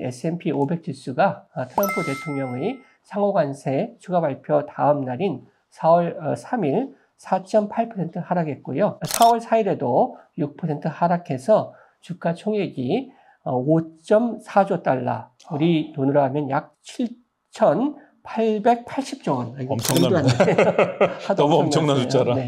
S&P 500 지수가 트럼프 대통령의 상호관세 추가 발표 다음 날인 4월 3일 4.8% 하락했고요. 4월 4일에도 6% 하락해서 주가 총액이 5.4조 달러, 우리 돈으로 하면 약 7,880조 원. 엄청납니다. 너무 엄청난 숫자라. 네,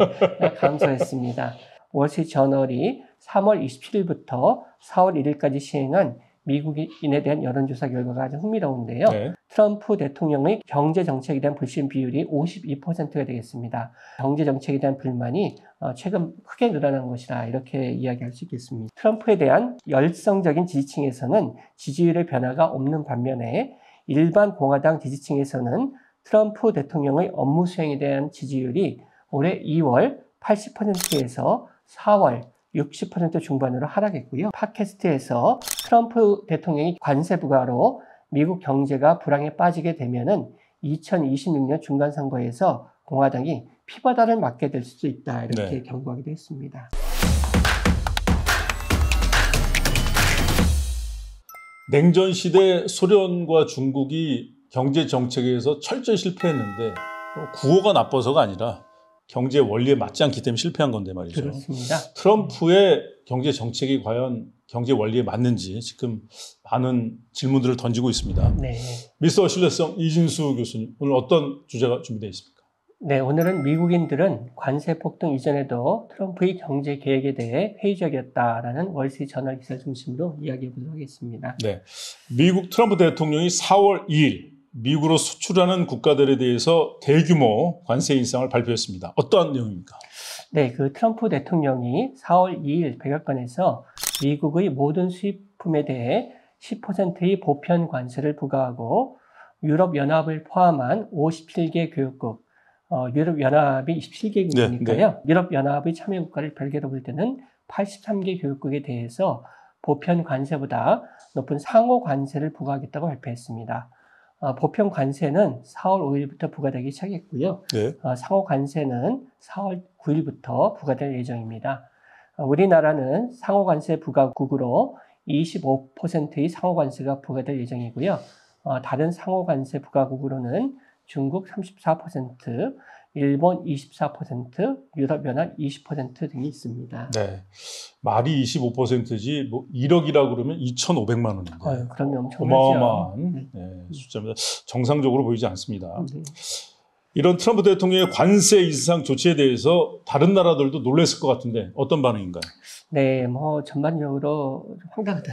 감소했습니다. 월스트리트저널이 3월 27일부터 4월 1일까지 시행한 미국인에 대한 여론조사 결과가 아주 흥미로운데요. 네. 트럼프 대통령의 경제정책에 대한 불신 비율이 52%가 되겠습니다. 경제정책에 대한 불만이 최근 크게 늘어난 것이라 이렇게 이야기할 수 있겠습니다. 트럼프에 대한 열성적인 지지층에서는 지지율의 변화가 없는 반면에 일반 공화당 지지층에서는 트럼프 대통령의 업무 수행에 대한 지지율이 올해 2월 80%에서 4월 60% 중반으로 하락했고요. 팟캐스트에서 트럼프 대통령이 관세 부과로 미국 경제가 불황에 빠지게 되면은 2026년 중간선거에서 공화당이 피바다를 맞게 될 수도 있다, 이렇게 경고하기도 했습니다. 냉전 시대 소련과 중국이 경제 정책에서 철저히 실패했는데 구호가 나빠서가 아니라 경제 원리에 맞지 않기 때문에 실패한 건데 말이죠. 그렇습니다. 트럼프의 경제 정책이 과연 경제 원리에 맞는지 지금 많은 질문들을 던지고 있습니다. 네. 미스터 신뢰성 이진수 교수님, 오늘 어떤 주제가 준비되어 있습니까? 네, 오늘은 미국인들은 관세 폭등 이전에도 트럼프의 경제 계획에 대해 회의적이었다라는 월스트리트저널 기사를 중심으로 이야기해 보도록 하겠습니다. 네, 미국 트럼프 대통령이 4월 2일 미국으로 수출하는 국가들에 대해서 대규모 관세 인상을 발표했습니다. 어떠한 내용입니까? 네, 그 트럼프 대통령이 4월 2일 백악관에서 미국의 모든 수입품에 대해 10%의 보편 관세를 부과하고 유럽연합을 포함한 57개 교역국, 유럽연합이 27개국이니까요. 유럽연합의 참여국가를 별개로 볼 때는 83개 교역국에 대해서 보편 관세보다 높은 상호 관세를 부과하겠다고 발표했습니다. 보편 관세는 4월 5일부터 부과되기 시작했고요. 네. 상호 관세는 4월 9일부터 부과될 예정입니다. 우리나라는 상호 관세 부과국으로 25%의 상호 관세가 부과될 예정이고요. 다른 상호 관세 부과국으로는 중국 34%, 일본 24%, 유럽연합 20% 등이 있습니다. 네, 말이 25%지 뭐 1억이라고 그러면 2,500만 원인데 그러면 엄청나죠. 어마어마한 숫자입니다. 정상적으로 보이지 않습니다. 이런 트럼프 대통령의 관세 인상 조치에 대해서 다른 나라들도 놀랐을 것 같은데 어떤 반응인가요? 네, 뭐 전반적으로 황당하다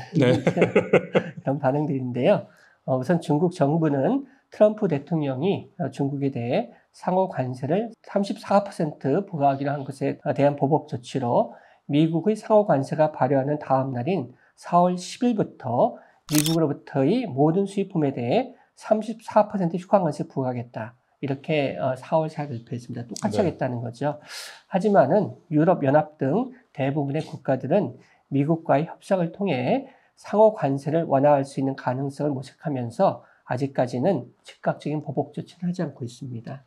이런 반응들인데요. 우선 중국 정부는 트럼프 대통령이 중국에 대해 상호 관세를 34% 부과하기로 한 것에 대한 보복 조치로 미국의 상호 관세가 발효하는 다음 날인 4월 10일부터 미국으로부터의 모든 수입품에 대해 34% 휴관관세 부과하겠다, 이렇게 4월 4일 발표했습니다. 똑같이 하겠다는 거죠. 하지만은 유럽연합 등 대부분의 국가들은 미국과의 협상을 통해 상호 관세를 완화할 수 있는 가능성을 모색하면서 아직까지는 즉각적인 보복 조치를 하지 않고 있습니다.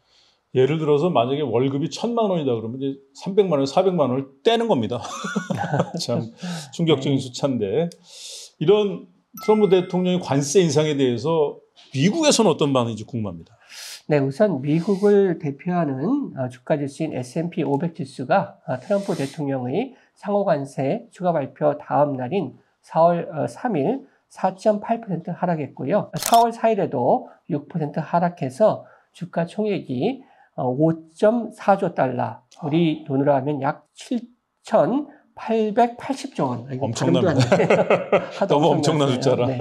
예를 들어서 만약에 월급이 1,000만 원이다 그러면 이제 300만 원, 400만 원을 떼는 겁니다. 참 충격적인 숫자인데, 이런 트럼프 대통령의 관세 인상에 대해서 미국에서는 어떤 반응인지 궁금합니다. 네, 우선 미국을 대표하는 주가 지수인 S&P 500 지수가 트럼프 대통령의 상호관세 추가 발표 다음 날인 4월 3일 4.8% 하락했고요. 4월 4일에도 6% 하락해서 주가 총액이 5.4조 달러, 우리 돈으로 하면 약 7,880조 원. 엄청납니다. 너무 엄청난 숫자라. 네,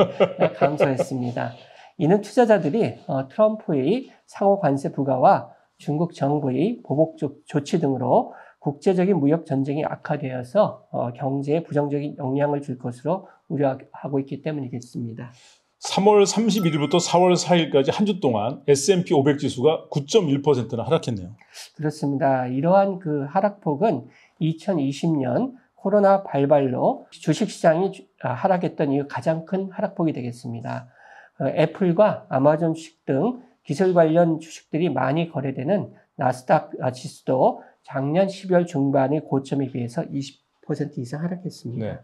감소했습니다. 이는 투자자들이 트럼프의 상호 관세 부과와 중국 정부의 보복 조치 등으로 국제적인 무역 전쟁이 악화되어서 경제에 부정적인 영향을 줄 것으로 우려하고 있기 때문이겠습니다. 3월 31일부터 4월 4일까지 한 주 동안 S&P 500 지수가 9.1%나 하락했네요. 그렇습니다. 이러한 그 하락폭은 2020년 코로나 발발로 주식시장이 하락했던 이후 가장 큰 하락폭이 되겠습니다. 애플과 아마존 주식 등 기술 관련 주식들이 많이 거래되는 나스닥 지수도 작년 12월 중반의 고점에 비해서 10% 이상 하락했습니다. 네.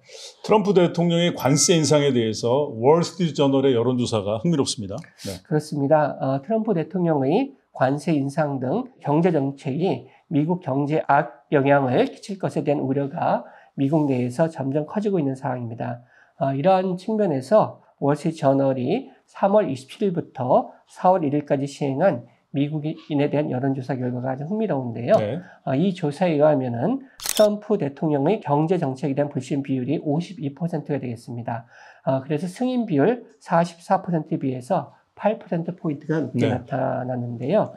트럼프 대통령의 관세 인상에 대해서 월스트리트 저널의 여론조사가 흥미롭습니다. 네. 그렇습니다. 트럼프 대통령의 관세 인상 등 경제 정책이 미국 경제에 악영향을 끼칠 것에 대한 우려가 미국 내에서 점점 커지고 있는 상황입니다. 이러한 측면에서 월스트리트 저널이 3월 27일부터 4월 1일까지 시행한 미국인에 대한 여론조사 결과가 아주 흥미로운데요. 네. 이 조사에 의하면은 트럼프 대통령의 경제 정책에 대한 불신 비율이 52%가 되겠습니다. 그래서 승인 비율 44%에 비해서 8%포인트가 높게 네. 나타났는데요.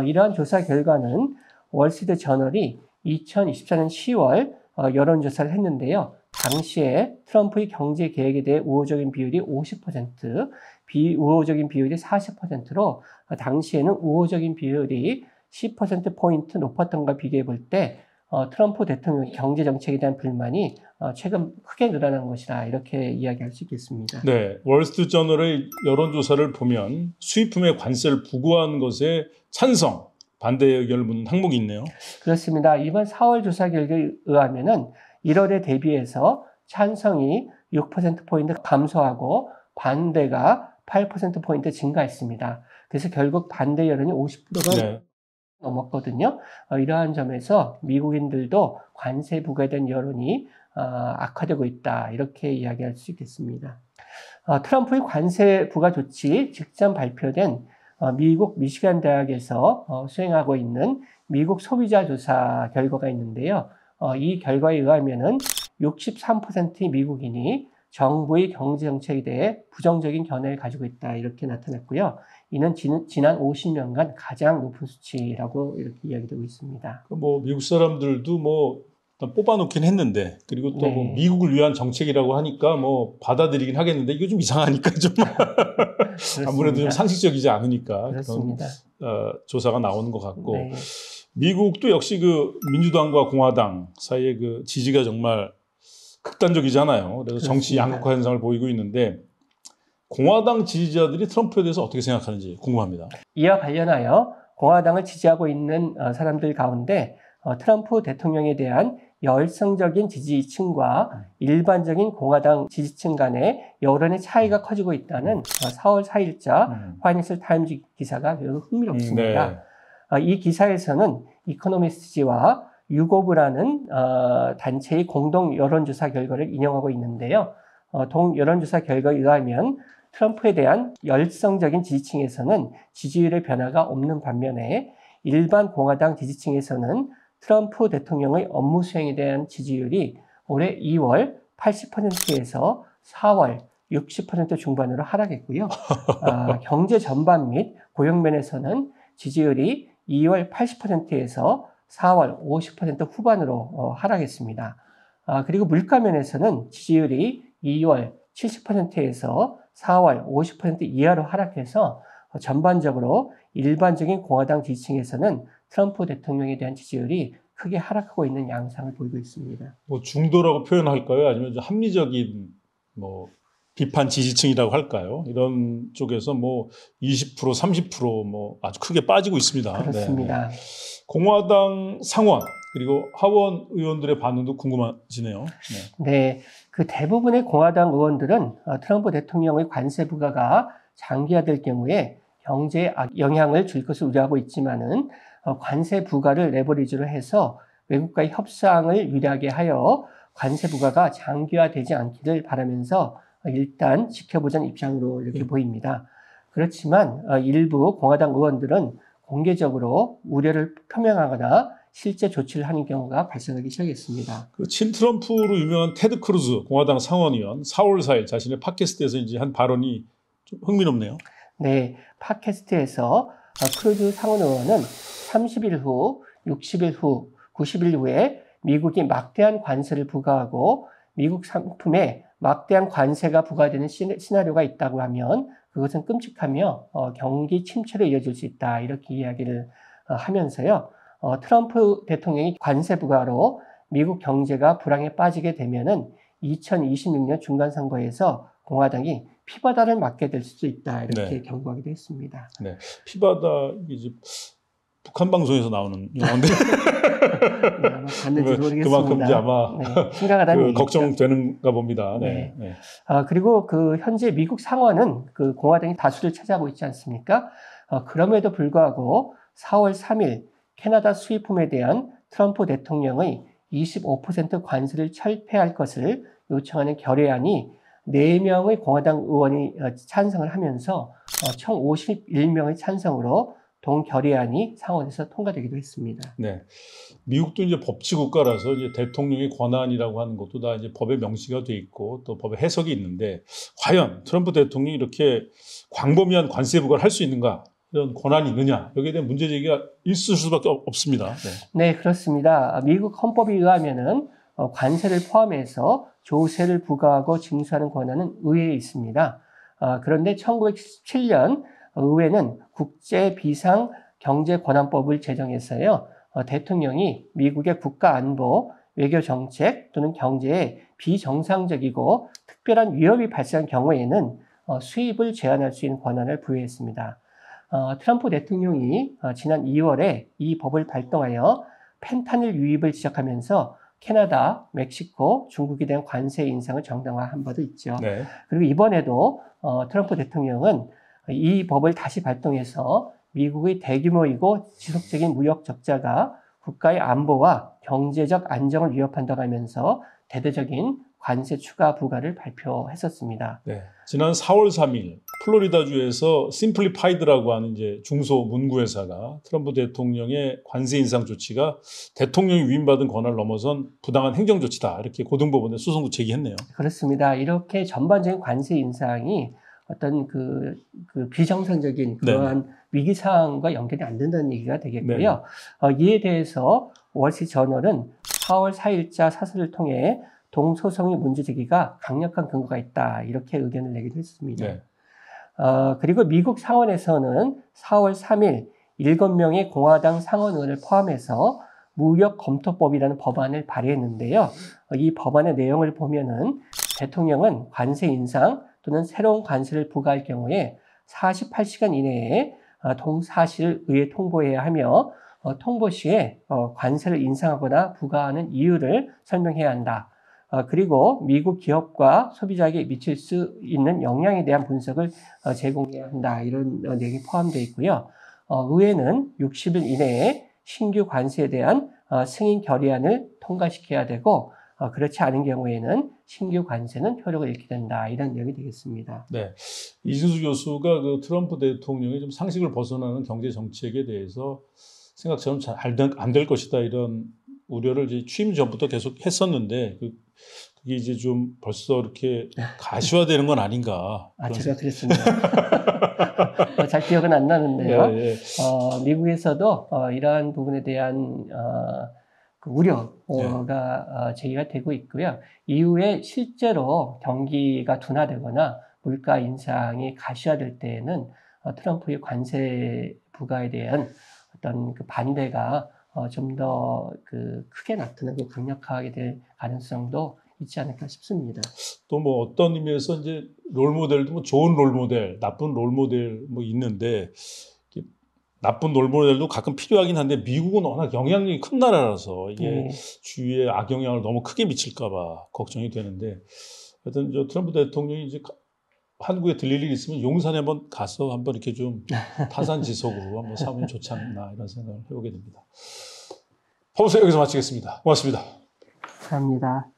이러한 조사 결과는 월스트리트 저널이 2024년 10월 여론조사를 했는데요. 당시에 트럼프의 경제 계획에 대해 우호적인 비율이 50%, 비우호적인 비율이 40%로 당시에는 우호적인 비율이 10%포인트 높았던가 비교해 볼 때 트럼프 대통령의 경제 정책에 대한 불만이 최근 크게 늘어난 것이다. 이렇게 이야기할 수 있겠습니다. 네. 월스트리트 저널의 여론조사를 보면 수입품에 관세를 부과한 것에 찬성, 반대 의견을 묻는 항목이 있네요. 그렇습니다. 이번 4월 조사 결과에 의하면은 1월에 대비해서 찬성이 6%포인트 감소하고 반대가 8%포인트 증가했습니다. 그래서 결국 반대 여론이 50%가 네. 넘었거든요. 이러한 점에서 미국인들도 관세 부과에 대한 여론이 악화되고 있다. 이렇게 이야기할 수 있겠습니다. 트럼프의 관세 부과 조치 직전 발표된 미국 미시간 대학에서 수행하고 있는 미국 소비자 조사 결과가 있는데요. 이 결과에 의하면은 63%의 미국인이 정부의 경제 정책에 대해 부정적인 견해를 가지고 있다. 이렇게 나타났고요. 이는 지난 50년간 가장 높은 수치라고 이렇게 이야기되고 있습니다. 뭐 미국 사람들도 뭐 일단 뽑아놓긴 했는데 그리고 또 뭐 네. 미국을 위한 정책이라고 하니까 뭐 받아들이긴 하겠는데 이거 좀 이상하니까 좀 아무래도 좀 상식적이지 않으니까 그렇습니다. 그런 조사가 나오는 것 같고 네. 미국도 역시 그 민주당과 공화당 사이의 그 지지가 정말 극단적이잖아요. 그래서 정치 그렇습니다. 양극화 현상을 보이고 있는데 공화당 지지자들이 트럼프에 대해서 어떻게 생각하는지 궁금합니다. 이와 관련하여 공화당을 지지하고 있는 사람들 가운데 트럼프 대통령에 대한 열성적인 지지층과 일반적인 공화당 지지층 간의 여론의 차이가 커지고 있다는 4월 4일자 파이낸셜 타임즈 기사가 매우 흥미롭습니다. 이 기사에서는 이코노미스트지와 유고브라는 단체의 공동 여론조사 결과를 인용하고 있는데요. 동 여론조사 결과에 의하면 트럼프에 대한 열성적인 지지층에서는 지지율의 변화가 없는 반면에 일반 공화당 지지층에서는 트럼프 대통령의 업무 수행에 대한 지지율이 올해 2월 80%에서 4월 60% 중반으로 하락했고요. 경제 전반 및 고용 면에서는 지지율이 2월 80%에서 4월 50% 후반으로 하락했습니다. 그리고 물가 면에서는 지지율이 2월 70%에서 4월 50% 이하로 하락해서 전반적으로 일반적인 공화당 지지층에서는 트럼프 대통령에 대한 지지율이 크게 하락하고 있는 양상을 보이고 있습니다. 뭐 중도라고 표현할까요? 아니면 좀 합리적인 뭐 비판 지지층이라고 할까요? 이런 쪽에서 뭐 20%, 30%뭐 아주 크게 빠지고 있습니다. 그렇습니다. 네. 공화당 상원 그리고 하원 의원들의 반응도 궁금해지네요. 네, 그 대부분의 공화당 의원들은 트럼프 대통령의 관세 부과가 장기화될 경우에 경제에 영향을 줄 것을 우려하고 있지만은 관세 부과를 레버리지로 해서 외국과의 협상을 유리하게 하여 관세 부과가 장기화되지 않기를 바라면서 일단 지켜보자는 입장으로 이렇게 보입니다. 그렇지만 일부 공화당 의원들은 공개적으로 우려를 표명하거나 실제 조치를 하는 경우가 발생하기 시작했습니다. 그 친트럼프로 유명한 테드 크루즈 공화당 상원의원 4월 4일 자신의 팟캐스트에서 이제 한 발언이 좀 흥미롭네요. 네, 팟캐스트에서 크루즈 상원의원은 30일 후, 60일 후, 90일 후에 미국이 막대한 관세를 부과하고 미국 상품에 막대한 관세가 부과되는 시나리오가 있다고 하면 그것은 끔찍하며 경기 침체로 이어질 수 있다. 이렇게 이야기를 하면서요. 트럼프 대통령이 관세 부과로 미국 경제가 불황에 빠지게 되면은 2026년 중간선거에서 공화당이 피바다를 맞게 될 수도 있다. 이렇게 경고하기도 했습니다. 네. 피바다 이제 북한 방송에서 나오는 용어인데 네, 아마 봤는지 모르겠습니다. 그만큼 이제 아마 네, 심각하다는 얘기죠. 걱정되는가 봅니다. 네. 네. 그리고 그 현재 미국 상원은 그 공화당이 다수를 차지하고 있지 않습니까? 그럼에도 불구하고 4월 3일 캐나다 수입품에 대한 트럼프 대통령의 25% 관세를 철폐할 것을 요청하는 결의안이 4명의 공화당 의원이 찬성을 하면서 총 51명의 찬성으로 동결의안이 상원에서 통과되기도 했습니다. 네. 미국도 이제 법치 국가라서 이제 대통령의 권한이라고 하는 것도 다 이제 법에 명시가 돼 있고 또 법의 해석이 있는데 과연 트럼프 대통령이 이렇게 광범위한 관세 부과를 할 수 있는가? 이런 권한이 있느냐? 여기에 대한 문제 제기가 있을 수밖에 없습니다. 네, 그렇습니다. 미국 헌법에 의하면은 관세를 포함해서 조세를 부과하고 징수하는 권한은 의회에 있습니다. 그런데 1917년 의회는 국제비상경제권한법을 제정해서요. 대통령이 미국의 국가안보, 외교정책 또는 경제에 비정상적이고 특별한 위협이 발생한 경우에는 수입을 제한할 수 있는 권한을 부여했습니다. 트럼프 대통령이 지난 2월에 이 법을 발동하여 펜타닐 유입을 지적하면서 캐나다, 멕시코, 중국에 대한 관세 인상을 정당화한 바도 있죠. 네. 그리고 이번에도 트럼프 대통령은 이 법을 다시 발동해서 미국의 대규모이고 지속적인 무역 적자가 국가의 안보와 경제적 안정을 위협한다고 하면서 대대적인 관세 추가 부과를 발표했었습니다. 네. 지난 4월 3일 플로리다주에서 심플리파이드라고 하는 이제 중소 문구회사가 트럼프 대통령의 관세 인상 조치가 대통령이 위임받은 권한을 넘어선 부당한 행정 조치다 이렇게 고등법원에 소송도 제기했네요. 그렇습니다. 이렇게 전반적인 관세 인상이 어떤 그 비정상적인 그러한 위기 상황과 연결이 안 된다는 얘기가 되겠고요. 이에 대해서 월스트리트저널은 4월 4일자 사설을 통해 동소송의 문제 제기가 강력한 근거가 있다 이렇게 의견을 내기도 했습니다. 네. 그리고 미국 상원에서는 4월 3일 7명의 공화당 상원의원을 포함해서 무역검토법이라는 법안을 발의했는데요. 이 법안의 내용을 보면은 대통령은 관세 인상 또는 새로운 관세를 부과할 경우에 48시간 이내에 동사실을 의회에 통보해야 하며 통보 시에 관세를 인상하거나 부과하는 이유를 설명해야 한다. 그리고 미국 기업과 소비자에게 미칠 수 있는 영향에 대한 분석을 제공해야 한다. 이런 내용이 포함되어 있고요. 의회는 60일 이내에 신규 관세에 대한 승인 결의안을 통과시켜야 되고 그렇지 않은 경우에는 신규 관세는 효력을 잃게 된다. 이런 내용이 되겠습니다. 네. 이준수 교수가 그 트럼프 대통령의 좀 상식을 벗어나는 경제 정책에 대해서 생각처럼 잘 안 될 것이다. 이런 우려를 이제 취임 전부터 계속 했었는데 그게 이제 좀 벌써 이렇게 가시화되는 건 아닌가. 제가 그랬습니다. 잘 기억은 안 나는데요. 예. 미국에서도 이러한 부분에 대한 그 우려가 제기가 되고 있고요. 이후에 실제로 경기가 둔화되거나 물가 인상이 가시화될 때에는 트럼프의 관세 부과에 대한 어떤 그 반대가 좀 더 크게 나타나고 강력하게 될 가능성도 있지 않을까 싶습니다. 또 뭐 어떤 의미에서 이제 롤모델도 뭐 좋은 롤모델, 나쁜 롤모델 뭐 있는데 나쁜 롤모델도 가끔 필요하긴 한데 미국은 워낙 영향력이 큰 나라라서 이게 주위에 악영향을 너무 크게 미칠까봐 걱정이 되는데 하여튼 저 트럼프 대통령이 이제 한국에 들릴 일 있으면 용산에 한번 가서 한번 이렇게 좀 타산지석으로 한번 삼으면 좋지 않나 이런 생각을 해보게 됩니다. 포브스 여기서 마치겠습니다. 고맙습니다. 감사합니다.